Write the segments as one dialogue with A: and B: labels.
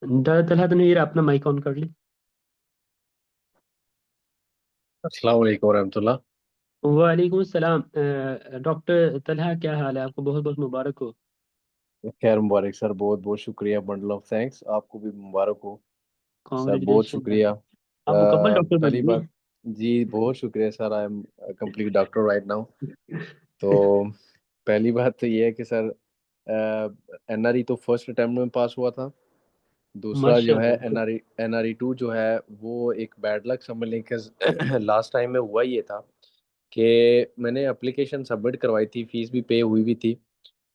A: तलहा तनवीर अपना mic on कर ले।
B: अस्सलाम वालेकुम रहमतुल्लाह।
A: वालेकुम सलाम। डॉक्टर तलहा, क्या हाल है? आपको बहुत बहुत मुबारक हो।
B: खैर मुबारक सर, बहुत बहुत शुक्रिया, बंडल ऑफ थैंक्स, आपको भी मुबारक हो। सर बहुत
A: कॉन्ग्रेचुलेशन।
B: शुक्रिया।
A: आप मुकम्मल डॉक्टर बन
B: पहली
A: गए।
B: बात, जी बहुत शुक्रिया sir, I am complete doctor right now. तो पहली बात तो ये है कि सर एनआरई तो फर्स्ट अटेम्प्ट में पास हुआ था। दूसरा जो है
A: माशाल्लाह।
B: एनआरई एनआरई टू जो है वो एक बैड लक समझ लें कि लास्ट टाइम में हुआ ये था कि मैंने एप्लीकेशन सबमिट करवाई थी, फीस भी पे हुई भी थी,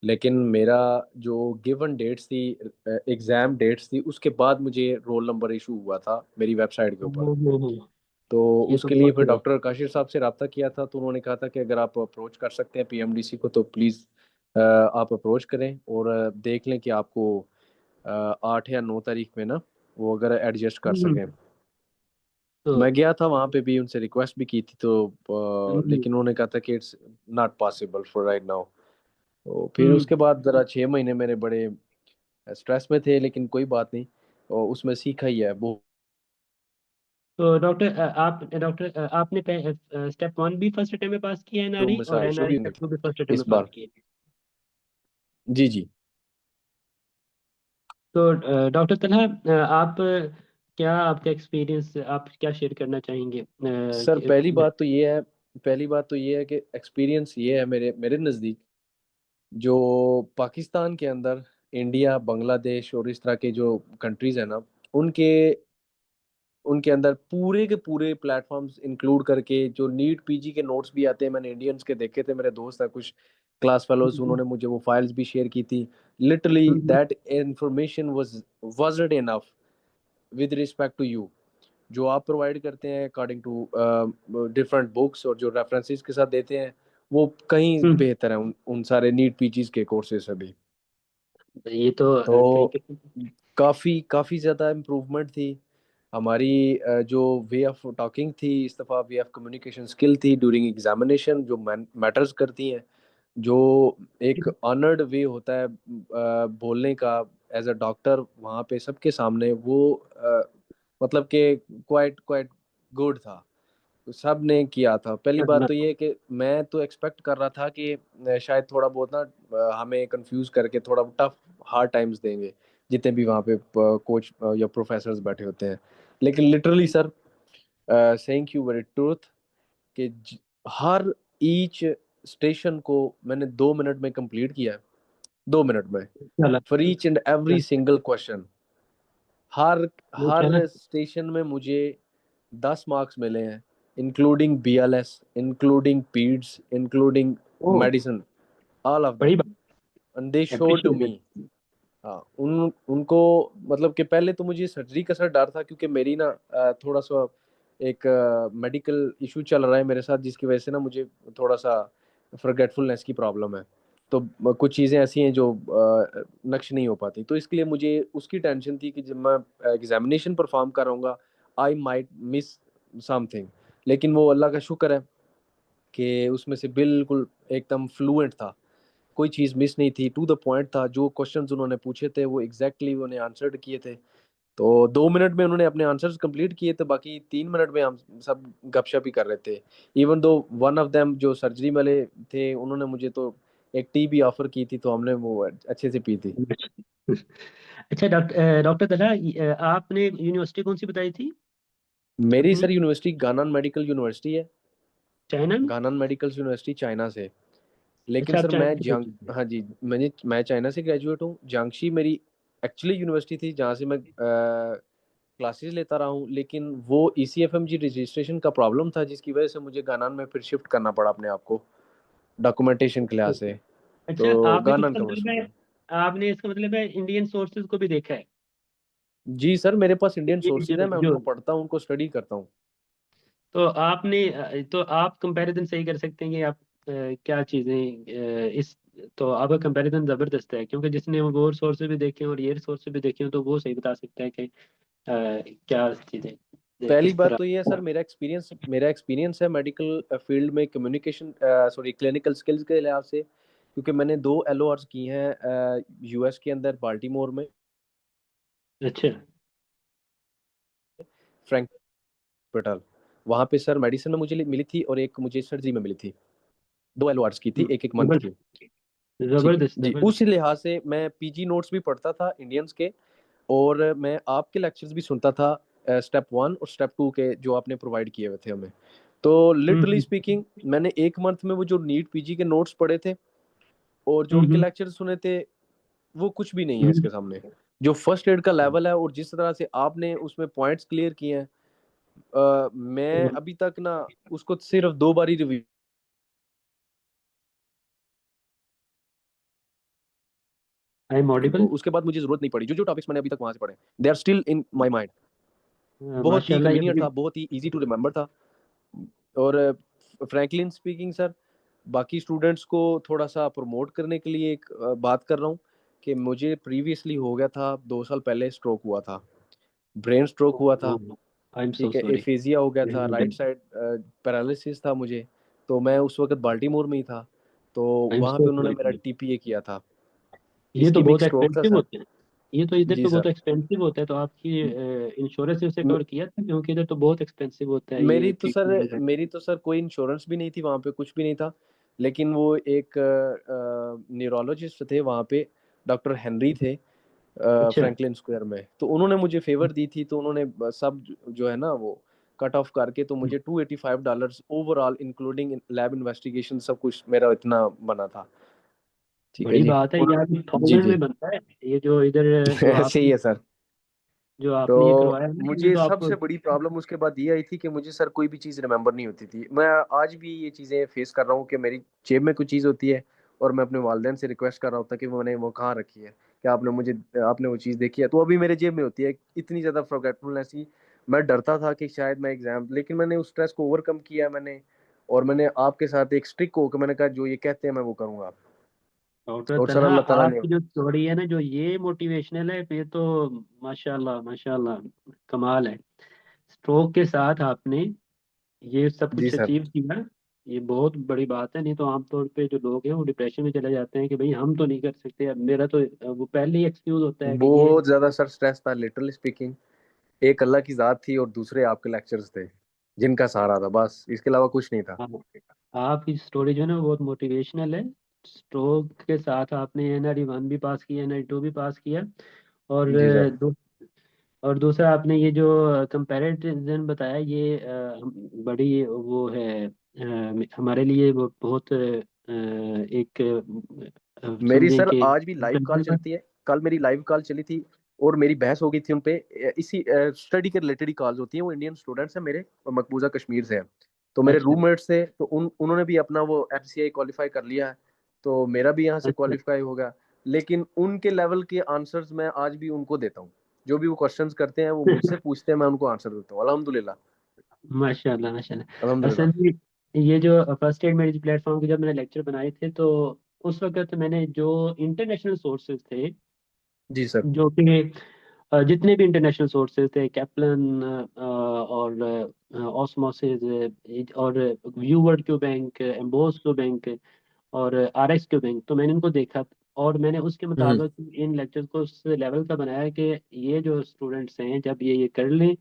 B: लेकिन मेरा जो गिवन डेट्स थी, एग्ज़ाम डेट्स थी, उसके बाद मुझे रोल नंबर इशू हुआ था मेरी वेबसाइट के ऊपर।
A: हो।
B: तो
A: ये तो
B: उसके लिए
A: बहुत
B: फिर
A: बुरा
B: डॉक्टर काशिर साहब से रब्ता किया था, तो उन्होंने कहा था कि अगर आप अप्रोच कर सकते हैं पीएमडीसी को तो प्लीज़ आप अप्रोच करें और देख लें कि आपको 8 या 9 तारीख में ना वो अगर एडजस्ट कर
A: है।
B: सकें।
A: तो
B: तो मैं गया था वहाँ पे भी, उनसे रिक्वेस्ट भी की थी, तो
A: हम्म,
B: लेकिन उन्होंने कहा था कि it's not possible for right now. तो फिर
A: हम्म।
B: उसके बाद ज़रा 6 महीने मेरे बड़े स्ट्रेस में थे, लेकिन कोई बात नहीं, और उसमें सीखा ही है वो।
A: तो डॉक्टर आपने स्टेप वन भी फर्स्ट अटेम्प्ट में पास किया है
B: जो
A: एनआरई, और
B: मिसाल इशू
A: एनआरई
B: भी
A: स्टेप टू भी फर्स्ट अटेम्प्ट
B: इस
A: में पास
B: बार।
A: किया है?
B: जी।
A: तो डॉक्टर तलहा, आप क्या आपका एक्सपीरियंस आप क्या शेयर करना चाहेंगे?
B: सर पहली बात तो ये है कि एक्सपीरियंस ये है मेरे मेरे नज़दीक, जो पाकिस्तान के अंदर इंडिया, बांग्लादेश और इस तरह के जो कंट्रीज़ हैं ना, उनके उनके अंदर पूरे के पूरे प्लेटफॉर्म्स इंक्लूड करके जो नीट पीजी के नोट्स भी आते हैं, मैंने इंडियंस के देखे थे, मेरे दोस्त हैं कुछ क्लास फेलोज,
A: हम्म,
B: उन्होंने मुझे वो फाइल्स भी शेयर की थी। Literally
A: hmm,
B: that information wasn't enough with respect to you, जो आप प्रोवाइड करते हैं अकॉर्डिंग टू डिफरेंट बुक्स और जो रेफरेंसेस के साथ देते हैं, वो कहीं
A: हम्म।
B: बेहतर है उन सारे नीट पीजीज के कोर्सेज से भी।
A: ये तो कहीं
B: तो
A: कहीं।
B: काफ़ी काफ़ी ज़्यादा इम्प्रूवमेंट थी हमारी, जो वे ऑफ टॉकिंग थी, इस दफ़ा वे ऑफ कम्युनिकेशन स्किल थी ड्यूरिंग एग्जामिनेशन, जो मैटर्स करती हैं, जो एक ऑनर्ड वे होता है बोलने का एज अ डॉक्टर वहाँ पे सबके सामने, वो मतलब कि क्वाइट क्वाइट गुड था। तो सब ने किया था। पहली बात तो ये है कि मैं तो एक्सपेक्ट कर रहा था कि शायद थोड़ा बहुत ना हमें कंफ्यूज करके थोड़ा टफ हार्ड टाइम्स देंगे, जितने भी वहाँ पे कोच या प्रोफेसर्स बैठे होते हैं। लेकिन literally sir, saying you very truth, कि हर ईच स्टेशन को मैंने 2 मिनट में कंप्लीट किया है, 2 मिनट में,
A: चला
B: for each and every single question. हर हर
A: चला।
B: स्टेशन में मुझे 10 मार्क्स मिले हैं, including BLS, including peds, including
A: O,
B: medicine, all of
A: बड़ी
B: देम,
A: बात।
B: And they show to
A: appreciated.
B: Me. हाँ, उनको मतलब कि पहले तो मुझे सर्जरी का सर डर था, क्योंकि मेरी ना थोड़ा सा एक मेडिकल इशू चल रहा है मेरे साथ, जिसकी वजह से ना मुझे थोड़ा सा फॉरगेटफुलनेस की प्रॉब्लम है। तो कुछ चीज़ें ऐसी हैं जो नक्श नहीं हो पाती, तो इसके लिए मुझे उसकी टेंशन थी कि जब मैं एग्जामिनेशन परफॉर्म कराऊंगा, आई माइट मिस समथिंग। लेकिन वो अल्लाह का शुक्र है कि उसमें से बिल्कुल एकदम फ्लुएंट था, कोई चीज़ मिस नहीं थी, टू द पॉइंट था, जो क्वेश्चंस उन्होंने पूछे थे वो एग्जैक्टली उन्होंने आंसर्ड किए थे। तो 2 मिनट में उन्होंने अपने आंसर्स कंप्लीट किए थे, बाकी 3 मिनट में हम सब गपशप ही कर रहे थे। Even though one of them जो सर्जरी वाले थे, उन्होंने मुझे तो एक टी भी ऑफर की थी, तो हमने वो अच्छे से पी थी।
A: अच्छा डॉक्टर तलहा, आपने यूनिवर्सिटी कौन सी बताई थी
B: मेरी
A: अपनी?
B: सर यूनिवर्सिटी गानन मेडिकल यूनिवर्सिटी है,
A: चाइना में?
B: गानन मेडिकल यूनिवर्सिटी चाइना से। लेकिन
A: अच्छा, आप
B: सर
A: चाइना
B: मैं
A: से
B: जांग
A: graduate
B: हाँ जी, मैं चाइना से ग्रेजुएट हूँ। जांगशी मेरी एक्चुअली यूनिवर्सिटी थी जहाँ से मैं क्लासेस लेता रहा हूँ, लेकिन वो ईसीएफएमजी रजिस्ट्रेशन का प्रॉब्लम था, जिसकी वजह से मुझे गानान में फिर शिफ्ट करना पड़ा अपने आप को, डॉक्यूमेंटेशन के लिहाज
A: हुई।
B: से।
A: अच्छा,
B: तो
A: आपने तो
B: गानान
A: इसका
B: कन्वर्ट
A: मतलब
B: हो
A: है,
B: गया।
A: आपने इसका मतलब है इंडियन सोर्सेज को भी देखा है?
B: जी सर, मेरे पास इंडियन
A: ये
B: सोर्सेज है,
A: जो
B: मैं
A: जो
B: उनको पढ़ता हूँ, उनको स्टडी करता हूँ।
A: तो आप कंपैरिजन सही कर सकते हैं कि आप क्या चीज़ें इस तो आपका कंपैरिजन ज़बरदस्त है, क्योंकि जिसने वो सोर्सेज भी देखे हैं और ये सोर्सेज भी देखे हैं तो वो सही बता सकता है कि क्या चीज़ें
B: पहली
A: किस
B: बात
A: तरह।
B: तो ये है सर, मेरा एक्सपीरियंस है मेडिकल फील्ड में, कम्युनिकेशन सॉरी क्लिनिकल स्किल्स के लिहाज से, क्योंकि मैंने 2 एलओआर्स की हैं यूएस के अंदर बाल्टीमोर में।
A: अच्छा।
B: फ्रैंक हॉस्पिटल, वहाँ पे सर मेडिसिन में मुझे मिली थी और एक मुझे सर्जरी में मिली थी, 2 LORs की थी, एक एक मंथ की।
A: जबरदस्त।
B: ठीक
A: जबरदस्त
B: जी,
A: जबरदस्त।
B: उस लिहाज से मैं पीजी नोट्स भी पढ़ता था इंडियंस के, और मैं आपके लेक्चर्स भी सुनता था, स्टेप 1 और स्टेप 2 के जो आपने प्रोवाइड किए हुए थे हमें। तो लिटरली
A: हम्म
B: स्पीकिंग मैंने एक मंथ में वो जो नीट पीजी के नोट्स पढ़े थे और जो
A: हम्म
B: उनके
A: हम्म
B: लेक्चर सुने थे, वो कुछ भी नहीं है
A: हम्म।
B: इसके सामने। जो फर्स्ट एड का लेवल है और जिस तरह से आपने उसमें पॉइंट्स क्लियर किए हैं, मैं अभी तक ना उसको सिर्फ 2 बार ही रिव्यू,
A: आई एम ऑडिबल।
B: उसके बाद मुझे जरूरत नहीं पड़ी। जो जो टॉपिक्स मैंने अभी तक वहां से पढ़े, they are still in my mind. बहुत ही
A: माशाल्लाह ये
B: कन्वीनियंट
A: बड़ी।
B: था, बहुत ही इजी टू रिमेम्बर था। और फ्रैंकलिन स्पीकिंग सर, बाकी स्टूडेंट्स को थोड़ा सा प्रमोट करने के लिए एक बात कर रहा हूँ कि मुझे प्रीवियसली हो गया था, 2 साल पहले स्ट्रोक हुआ था, ब्रेन स्ट्रोक हुआ था।
A: आई एम सो
B: ठीक है,
A: सॉरी।
B: एफेजिया हो गया था, राइट
A: आई
B: साइड पैरालिसिस था मुझे। तो मैं उस वक्त बाल्टीमोर में ही था, तो
A: एम
B: वहाँ
A: सो
B: पे उन्होंने मेरा
A: सॉरी।
B: टीपीए किया था।
A: ये तो
B: इसकी भी एक
A: बहुत
B: स्ट्रोक था
A: एक्सपेंसिव
B: सर।
A: होते हैं। ये तो इधर
B: जी
A: तो बहुत
B: सर।
A: एक्सपेंसिव होता है, तो आपकी इंश्योरेंस ने उसे कवर किया था? क्योंकि इधर तो बहुत एक्सपेंसिव होता है ये ट्रीटमेंट।
B: मेरी तो सर कोई इंश्योरेंस भी नहीं थी वहाँ पे, कुछ भी नहीं था। लेकिन वो एक न्यूरोलॉजिस्ट थे वहाँ पे, डॉक्टर हेनरी थे,
A: अच्छा।
B: फ्रैंकलिन स्क्वायर में। तो उन्होंने मुझे फेवर दी थी, तो उन्होंने सब जो है ना वो कट ऑफ करके, तो मुझे $285 ओवरऑल इंक्लूडिंग लैब इन्वेस्टिगेशन सब कुछ मेरा इतना बना था। ठीक है
A: बड़ी
B: जी।
A: बात है यार,
B: जी
A: 1000
B: जी।
A: में बनता है। ये जो इधर जो
B: ऐसे ही
A: आपने
B: है सर।
A: जो आपने ये
B: तो
A: करवाया है ना, ये
B: मुझे
A: तो आपको।
B: सबसे बड़ी प्रॉब्लम उसके बाद ये आई थी कि मुझे सर कोई भी चीज़ रिमेंबर नहीं होती थी। मैं आज भी ये चीज़ें फेस कर रहा हूँ कि मेरी जेब में कोई चीज़ होती है और मैं अपने वालिदैन से रिक्वेस्ट कर रहा होता कि मैंने वो कहाँ रखी है, कि आपने वो चीज़ देखी है, तो अभी मेरे जेब में होती है। इतनी ज़्यादा फॉरगेटफुलनेस ही, मैं डरता था कि शायद मैं एग्जाम, लेकिन मैंने उस स्ट्रेस को ओवरकम किया मैंने, और मैंने आपके साथ एक स्ट्रिक्ट होकर मैंने कहा जो ये कहते हैं मैं वो करूँगा।
A: डॉक्टर
B: और सर
A: तलहा,
B: अल्लाह ताला ने,
A: आपकी जो स्टोरी है ना, जो ये मोटिवेशनल है, ये तो माशाल्लाह माशाल्लाह कमाल है। स्ट्रोक के साथ आपने ये सब
B: जी
A: कुछ
B: सर,
A: अचीव किया। ये बहुत बड़ी बात है। नहीं तो आमतौर पे जो लोग हैं वो डिप्रेशन में चले जाते हैं कि भाई हम तो नहीं कर सकते। अब मेरा तो वो पहले ही एक्सक्यूज होता है कि ये।
B: बहुत ज़्यादा सर स्ट्रेस था लिटरली स्पीकिंग। एक अल्लाह की जात थी और दूसरे आपके लेक्चर्स थे जिनका सहारा था, बस इसके अलावा कुछ नहीं था।
A: हाँ, आपकी स्टोरी जो है ना वो बहुत मोटिवेशनल है। स्ट्रोक के साथ आपने NRE 1 भी पास किया, NRE 2 भी पास किया। और
B: जी सर।
A: और दूसरा आपने ये जो कंपैरिजन बताया, ये बड़ी वो है हमारे लिए वो बहुत एक
B: मेरी
A: समझें
B: सर
A: कि
B: आज भी लाइव कॉल
A: encouragement
B: चलती है, कल मेरी लाइव कॉल चली थी और मेरी बहस हो गई थी उनपे। इसी स्टडी के रिलेटेड ही कॉल्स होती हैं। वो इंडियन स्टूडेंट्स हैं मेरे, और मकबूजा कश्मीर से हैं। तो
A: है।
B: मेरे
A: अच्छा
B: रूममेट्स थे, तो उन्होंने भी अपना वो FCI क्वालिफाई कर लिया है, तो मेरा भी यहाँ से
A: अच्छा।
B: क्वालिफाई हो गया। लेकिन उनके लेवल के आंसर्स मैं आज भी उनको देता हूँ। जो भी वो क्वेश्चंस करते हैं वो मुझसे पूछते हैं, मैं उनको आंसर देता हूँ, अल्हम्दुलिल्लाह।
A: माशाल्लाह माशाल्लाह।
B: अल्हम्दुलिल्लाह।
A: असल में ये जो फर्स्ट एड मेडिसिन प्लेटफॉर्म के जब मैंने लेक्चर बनाए थे, तो उस वक्त मैंने जो इंटरनेशनल सोर्सेज थे,
B: जी सर।
A: जो कि जितने भी इंटरनेशनल सोर्सेज थे, कैप्लन और ऑस्मोसिस और view world Q bank, emboss Q bank और RX क्यू बैंक, तो मैंने इनको देखा। और मैंने उसके
B: हम्म।
A: मुताबिक इन लेक्चर्स को उस लेवल का बनाया कि ये जो स्टूडेंट्स हैं जब ये कर लें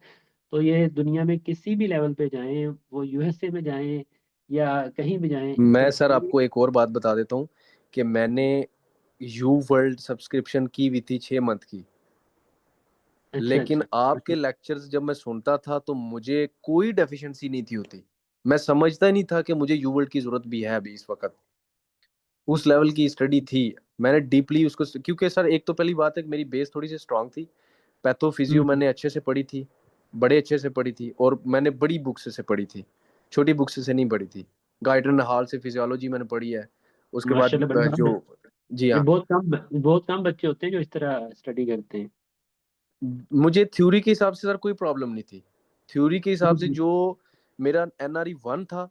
A: तो ये दुनिया में किसी भी लेवल पे जाएं, वो USA में जाएं या कहीं भी जाएं,
B: मैं
A: तो
B: सर
A: ये।
B: आपको एक और बात बता देता हूँ कि मैंने यू वर्ल्ड सब्सक्रिप्शन की हुई थी 6 मंथ की।
A: अच्छा
B: लेकिन
A: अच्छा।
B: आपके लेक्चर्स जब मैं सुनता था तो मुझे कोई डेफिशिएंसी नहीं थी होती। मैं समझता ही नहीं था कि मुझे यू वर्ल्ड की जरूरत भी है अभी इस वक्त। उस लेवल की स्टडी थी। मैंने डीपली उसको, क्योंकि सर एक तो पहली बात है कि मेरी बेस थोड़ी सी स्ट्रांग थी। पैथोफिजियो
A: हम्म।
B: मैंने अच्छे से पढ़ी थी, बड़े अच्छे से पढ़ी थी, और मैंने बड़ी बुक्स से पढ़ी थी, छोटी बुक्स से नहीं पढ़ी थी। गाइडन हॉल से फिजियोलॉजी मैंने पढ़ी है। उसके बाद
A: माशाल्लाह बड़ी बात है।
B: जो, जी
A: ये
B: हाँ,
A: बहुत कम बच्चे होते हैं जो इस तरह स्टडी करते हैं।
B: मुझे थ्योरी के हिसाब से सर कोई प्रॉब्लम नहीं थी। थ्योरी के हिसाब से
A: हम्म
B: जो मेरा NRE 1 था,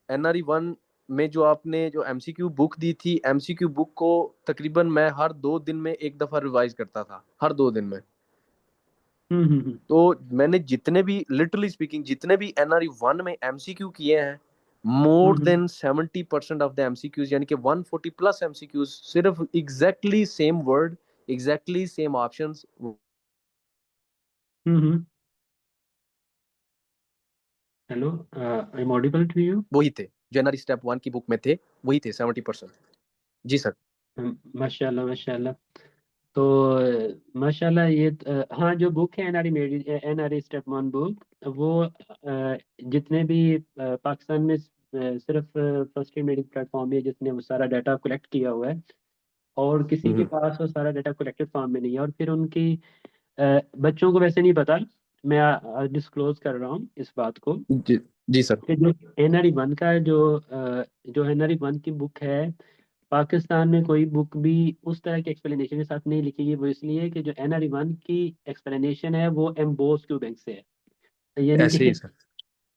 B: NRE 1 में जो आपने जो MCQ बुक दी थी, MCQ बुक को तकरीबन मैं हर 2 दिन में एक दफा रिवाइज करता था, हर 2 दिन में।
A: हम्म।
B: तो मैंने जितने भी, लिटरली स्पीकिंग, जितने भी NRE 1 में MCQ किए हैं, more
A: hmm.
B: Then 70% of the MCQs, यानी कि 140+ MCQs, सिर्फ exactly same word, exactly same options
A: hmm. Hello, I am audible to you?
B: वही थे जो एनआरई स्टेप 1 की बुक में थे, वही थे 70%। जी सर।
A: माशाल्लाह माशाल्लाह। तो माशाल्लाह, ये हाँ, जो बुक है एनआरई स्टेप वन बुक, वो जितने भी पाकिस्तान में सिर्फ फर्स्ट एड मेडिकल प्लेटफॉर्म है जिसने वो सारा डाटा कलेक्ट किया हुआ है, और किसी के
B: हम्म।
A: पास वो सारा डाटा कलेक्टेड फॉर्म में नहीं है। और फिर उनकी बच्चों को वैसे नहीं पता, मैं डिस्क्लोज कर रहा हूँ इस बात को,
B: जी। जी सर।
A: कि जो एनआरई वन का जो एनआरई वन की बुक है, पाकिस्तान में कोई बुक भी उस तरह के एक्सप्लेनेशन के साथ नहीं लिखी गई। वो इसलिए कि जो एनआरई वन की एक्सप्लेनेशन है वो एम्बोस क्यू बैंक से है, यानी
B: ऐसे
A: कि
B: ही सर।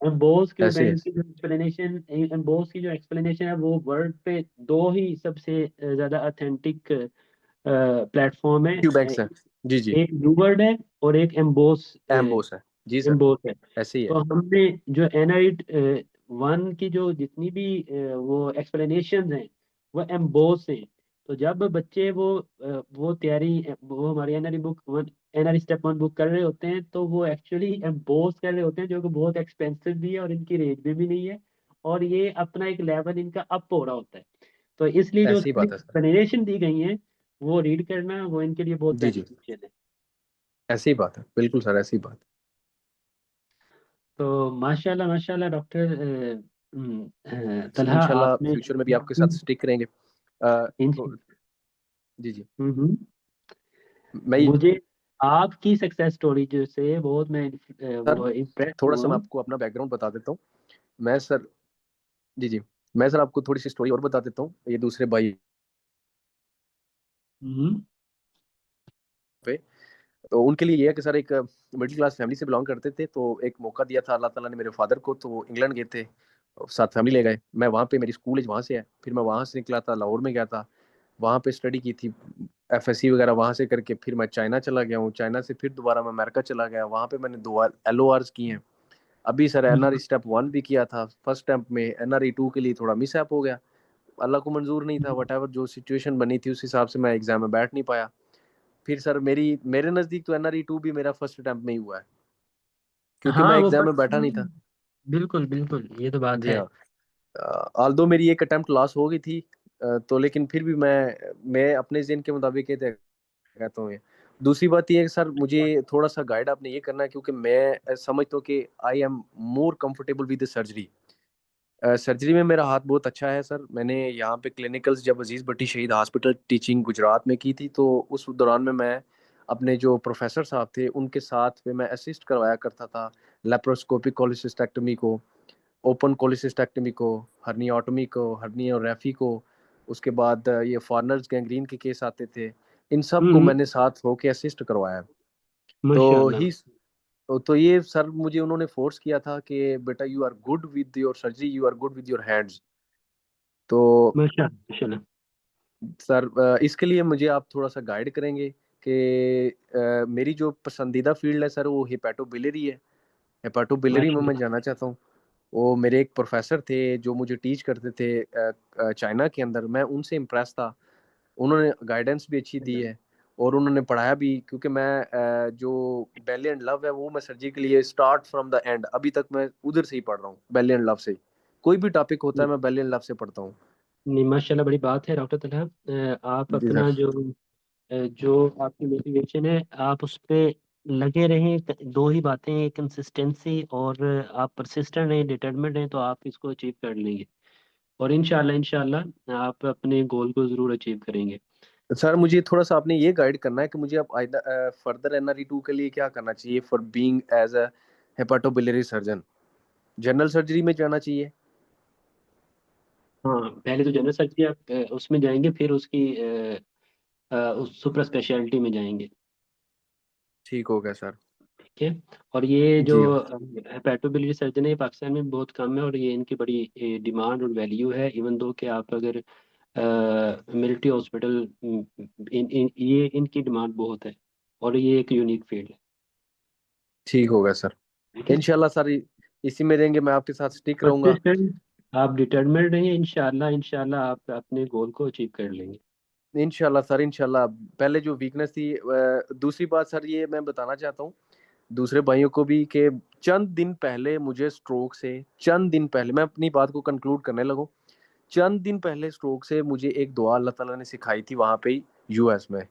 A: एम्बोस क्यू
B: ऐसे
A: बैंक
B: ऐसे
A: की जो एक्सप्लेनेशन, एम्बोस की जो एक्सप्लेनेशन है, वो वर्ल्ड पे दो ही सबसे ज्यादा ऑथेंटिक प्लेटफॉर्म है।
B: Q bank sir. जी जी।
A: एक ब्लूबर्ड है और एक
B: एम्बोस है। जी सर।
A: एम्बोस है।
B: ऐसे ही है।
A: तो हमने जो एनआईट वन की जो जितनी भी वो एक्सप्लेनेशन हैं, वो एम्बोस हैं। तो जब बच्चे वो तैयारी, वो हमारी NRE book one, NRE step one book कर रहे होते हैं, तो वो एक्चुअली एम्बोस कर रहे होते हैं, जो कि बहुत एक्सपेंसिव भी है और इनकी रेंज भी नहीं है, और ये अपना एक लेवल इनका अप हो रहा होता है। तो इसलिए जो
B: ऐसे ही
A: उसमें
B: बात है सर।
A: एक्सप्लेनेशन दी गई है, वो रीड करना वो इनके लिए बहुत
B: जी जी।
A: बेनिफिशियल है।
B: ऐसे ही बात है, बिल्कुल सर, ऐसी ही बात।
A: तो माशाल्लाह माशाल्लाह डॉक्टर
B: सर
A: तलहा,
B: इंशाल्लाह
A: आपने
B: फ्यूचर में भी आपके साथ स्टिक करेंगे।
A: इन
B: तो जी जी।
A: हम्म,
B: मैं ये-
A: मुझे आपकी सक्सेस स्टोरी जो से बहुत मैं
B: सर
A: वो इम्प्रेस
B: थोड़ा
A: हुआ
B: सा मैं
A: हूँ।
B: आपको अपना बैकग्राउंड बता देता हूँ। मैं सर, जी जी, मैं सर आपको थोड़ी सी स्टोरी और बता देता हूँ। ये दूसरे भाई
A: हम्म
B: पे, तो उनके लिए ये है कि सर एक मिडिल क्लास फैमिली से बिलोंग करते थे। तो एक मौका दिया था अल्लाह ताला ने मेरे फादर को, तो वो इंग्लैंड गए थे, और साथ फैमिली ले गए। मैं वहाँ पे, मेरी स्कूल वहाँ से है, फिर मैं वहाँ से निकला था, लाहौर में गया था, वहाँ पे स्टडी की थी, एफएससी वगैरह वहाँ से करके फिर मैं चाइना चला गया हूँ। चाइना से फिर दोबारा मैं अमेरिका चला गया, वहाँ पे मैंने 2 LORs की हैं। अभी सर एनआरई स्टेप 1 भी किया था, फर्स्ट स्टेप में एनआरई 2 के लिए थोड़ा मिस हो गया, अल्लाह को मंजूर नहीं था, वट एवर जो सिचुएशन बनी थी उस हिसाब से मैं एग्जाम में बैठ नहीं पाया। फिर सर मेरे नज़दीक तो एनआरई 2 भी मेरा फर्स्ट अटेम्प्ट में ही हुआ है, क्योंकि मैं
A: हाँ, वो
B: एग्जाम में बैठा नहीं था।
A: बिल्कुल बिल्कुल, ये तो बात
B: जी
A: है।
B: हाँ। आल्दो मेरी एक अटेम्प्ट लॉस हो गई थी, तो लेकिन फिर भी मैं अपने जिन के मुताबिक ये कहता हूँ। ये दूसरी बात ये है कि सर मुझे थोड़ा सा गाइड आपने ये करना है, क्योंकि मैं समझता हूँ कि I am more comfortable with surgery. Surgery में मेरा हाथ बहुत अच्छा है सर। मैंने यहाँ पे क्लिनिकल्स जब अजीज़ भट्टी शहीद हॉस्पिटल टीचिंग गुजरात में की थी, तो उस दौरान में मैं अपने जो प्रोफेसर साहब थे उनके साथ में मैं असिस्ट करवाया करता था लेप्रोस्कोपिक कोलिसिस्टेक्टमी को, ओपन कोलिसिस्टेक्टमी को, हर्नियोटमी को, हर्नियोरेफी को। उसके बाद ये फॉरनर्स गैंग्रीन के केस आते थे, इन सब को
A: हम्म,
B: मैंने साथ होके असिस्ट करवाया। तो
A: माशाल्लाह।
B: ही तो ये सर मुझे उन्होंने फोर्स किया था कि बेटा you are good with your surgery, you are good with your hands. तो
A: माशाल्लाह माशाल्लाह।
B: सर इसके लिए मुझे आप थोड़ा सा गाइड करेंगे कि मेरी जो पसंदीदा फील्ड है सर वो हेपेटोबिलियरी है। हेपेटोबिलियरी में मैं
A: माशाल्लाह।
B: जाना चाहता हूँ। वो मेरे एक प्रोफेसर थे जो मुझे टीच करते थे चाइना के अंदर, मैं उनसे इम्प्रेस था। उन्होंने गाइडेंस भी अच्छी दी है और उन्होंने पढ़ाया भी, क्योंकि मैं जो बेली एंड लव है वो मैं सर्जरी के लिए स्टार्ट फ्रॉम द एंड अभी तक मैं उधर से ही पढ़ रहा हूँ, बेली एंड लव से ही। कोई भी टॉपिक होता है मैं बेली एंड लव से पढ़ता हूँ।
A: नहीं, माशाल्लाह, बड़ी बात है डॉक्टर तलहा। आप
B: जी सर।
A: अपना जो आपकी मोटिवेशन है, आप उस पे लगे रहें। दो ही बातें हैं, कंसिस्टेंसी और आप परसिस्टेंट रहें, डिटर्मिनेड रहें, तो आप इसको अचीव कर लेंगे। और इंशाल्लाह इंशाल्लाह आप अपने गोल को ज़रूर अचीव करेंगे।
B: सर मुझे थोड़ा सा आपने ये गाइड करना है कि मुझे अब फर्दर एनआरई 2 के लिए क्या करना चाहिए for being as a hepatobiliary surgeon. General surgery में जाना चाहिए?
A: हाँ, पहले तो जनरल सर्जरी आप उसमें जाएंगे, फिर उसकी उस सुपर स्पेशलिटी में जाएंगे।
B: ठीक हो गया सर।
A: ठीक है। और ये जो
B: जी हाँ।
A: हेपेटोबिलिटी सर्जन है, ये पाकिस्तान में बहुत कम है, और ये इनकी बड़ी डिमांड और वैल्यू है। इवन दो कि आप अगर मिलिट्री हॉस्पिटल, ये इनकी डिमांड बहुत है, और ये एक यूनिक फील्ड है।
B: ठीक हो गया सर।
A: ठीक है।
B: इंशाल्लाह सर इसी में रहेंगे, मैं आपके साथ स्टिक रहूंगा।
A: परसिस्टेंट, आप डिटर्मिनेड रहिए, इंशाल्लाह इंशाल्लाह आप अपने गोल को अचीव कर लेंगे।
B: इंशाल्लाह सर, इंशाल्लाह। पहले जो वीकनेस थी, दूसरी बात सर ये मैं बताना चाहता हूँ, दूसरे भाइयों को भी कि चंद दिन पहले मुझे स्ट्रोक से, चंद दिन पहले, मैं अपनी बात को कंक्लूड करने लगूं, चंद दिन पहले स्ट्रोक से मुझे एक दुआ अल्लाह ताला ने सिखाई थी वहां पे यूएस में।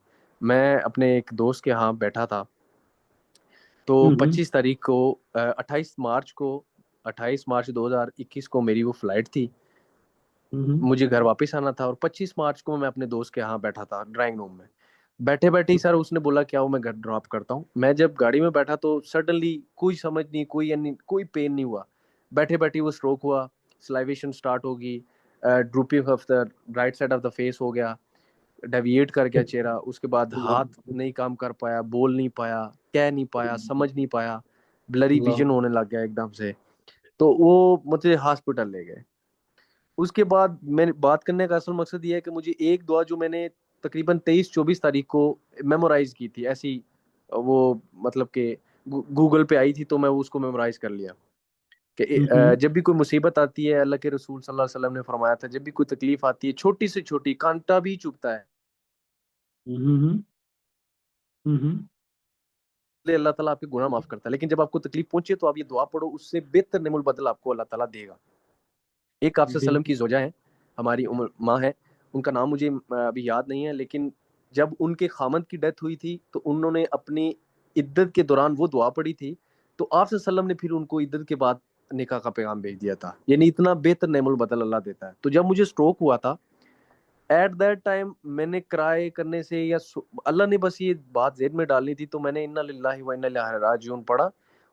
B: मैं अपने एक दोस्त के यहाँ बैठा था, तो
A: हम्म
B: 25 तारीख को 28 मार्च को, 28 मार्च 2021 को मेरी वो फ्लाइट थी।
A: हम्म
B: मुझे घर वापस आना था और 25 मार्च को मैं अपने दोस्त के यहाँ बैठा था ड्राइंग रूम में। बैठे बैठे ही सर उसने बोला क्या हो, मैं घर ड्रॉप करता हूँ। मैं जब गाड़ी में बैठा तो सडनली कोई समझ नहीं, कोई पेन नहीं हुआ। बैठे बैठे वो स्ट्रोक हुआ, स्लाइवेशन स्टार्ट होगी, drooping of the right side of the face हो गया, डेविएट कर गया चेहरा। उसके बाद हाथ नहीं काम कर पाया, बोल नहीं पाया, कह नहीं पाया, समझ नहीं पाया, ब्लरी विजन होने लग गया एकदम से। तो वो मुझे हॉस्पिटल ले गए। उसके बाद मैंने बात करने का असल मकसद ये है कि मुझे एक दुआ जो मैंने तकरीबन 23-24 तारीख को मेमोराइज की थी ऐसी, वो मतलब कि गूगल पे आई थी तो मैं उसको मेमोराइज कर लिया कि
A: हम्म
B: जब भी कोई मुसीबत आती है, अल्लाह के रसूल सल्लल्लाहु अलैहि वसल्लम ने फरमाया था, जब भी कोई तकलीफ आती है, छोटी से छोटी कांटा भी चुभता है,
A: हम्म हम्म
B: इसलिए अल्लाह ताला आपके गुनाह माफ करता है। लेकिन जब आपको तकलीफ पहुंचे तो आप ये दुआ पढ़ो, उससे बेहतर नेमुल बदल आपको अल्लाह ताला देगा। एक आप सल्लम की
A: बिल्कुल
B: जोजा है, हमारी उम्र माँ है, उनका नाम मुझे अभी याद नहीं है, लेकिन जब उनके खामद की डेथ हुई थी तो उन्होंने अपनी इद्दत के दौरान वो दुआ पढ़ी थी, तो आप सल्लम ने फिर उनको इद्दत के बाद निकाह का पैगाम भेज दिया था। यानी इतना बेहतर नेमुल बदल अल्लाह देता है। तो जब मुझे स्ट्रोक हुआ था एट दैट टाइम, मैंने क्राई करने से या अल्लाह ने बस ये बात जेहन में डालनी थी तो मैंने इन्ना लिल्लाहि व इन्ना इलैहि राजिऊन पढ़ा।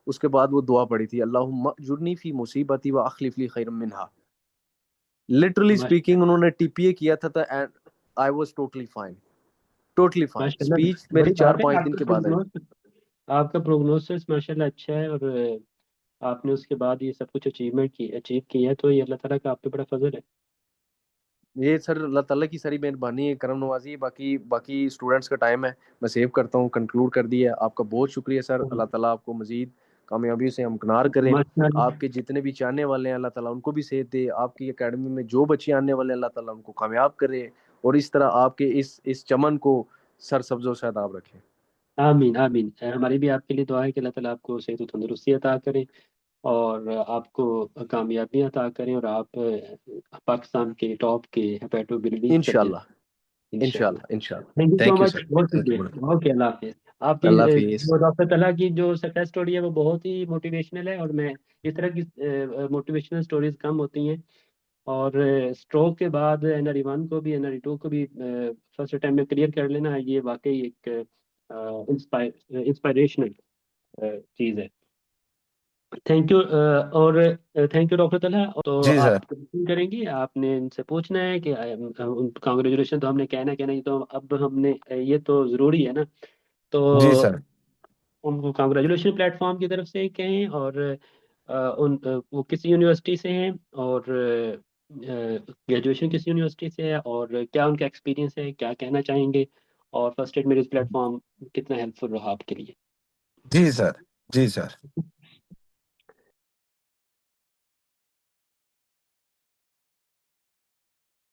B: उसके बाद वो दुआ पड़ी थी, अल्लाहुम्मा जुरनी फी मुसीबती व अखलिफ ली खैरम मिनहा। लिटरली स्पीकिंग
A: माशाल्लाह
B: उन्होंने टीपीए किया था and I was totally fine, totally fine.
A: माशाल्लाह
B: स्पीच मेरी
A: बड़ी
B: चार
A: बात है।
B: पांच दिन
A: आपका
B: के बाद आई।
A: प्रोग्नोस आपका प्रोग्नोसिस माशाल्लाह अच्छा है, और आपने उसके बाद ये सब कुछ अचीव किया है, तो ये अल्लाह ताला का आप पे बड़ा फजल है।
B: ये सर अल्लाह ताला की सारी मेहरबानी है, करम नवाजी है। बाकी बाकी स्टूडेंट्स का टाइम है, मैं सेव करता हूँ, कंक्लूड कर दिया। आपका बहुत शुक्रिया सर, अल्लाह ताला आपको मजीद कामयाबियों से हमकिनार करें।
A: माशाल्लाह
B: आपके जितने भी चाहने वाले हैं अल्लाह ताला उनको भी सेहत दे। आपकी एकेडमी में जो बच्चे आने वाले हैं अल्लाह ताला उनको कामयाब करे, और इस तरह आपके इस चमन को सर सब्जो शादाब रखें।
A: आमीन आमीन। हमारी भी आपके लिए दुआ है कि अल्लाह ताला आपको सेहत और तंदुरुस्ती अता करें, और आपको कामयाबी अता करें, और आप पाकिस्तान के टॉप के हेपेटोबिलिटी सर्जन
B: इंशाल्लाह,
A: इंशाल्लाह।
B: इंशाल्लाह, इंशाल्लाह।
A: Thank you so
B: thank you
A: much,
B: sir,
A: बहुत
B: थैंक यू।
A: शुक्रिया। ओके, अल्लाह हाफिज। आपकी
B: अल्लाह हाफिज।
A: जो डॉक्टर तलहा की जो सक्सेस स्टोरी है वो बहुत ही मोटिवेशनल है, और मैं इस तरह की मोटिवेशनल स्टोरीज कम होती हैं। और स्ट्रोक के बाद NRE 1 को भी NRE 2 को भी फर्स्ट टाइम में क्लियर कर लेना, ये वाकई एक इंस्पायरेशनल चीज़ है। Thank you. और थैंक यू डॉक्टर तलहा। तो
C: जी
A: आप
C: सर।
A: करेंगे, आपने इनसे पूछना है कि कांग्रेचुलेशन तो हमने कहना कहना, ये तो अब हमने ये तो ज़रूरी है ना, तो
C: जी सर।
A: उनको कांग्रेचुलेशन प्लेटफॉर्म की तरफ से कहें। और वो किसी यूनिवर्सिटी से हैं, और ग्रेजुएशन किसी यूनिवर्सिटी से है, और क्या उनका एक्सपीरियंस है, क्या कहना चाहेंगे, और फर्स्ट एड मेरिज प्लेटफॉर्म कितना हेल्पफुल रहा आपके लिए।
C: जी सर। जी सर।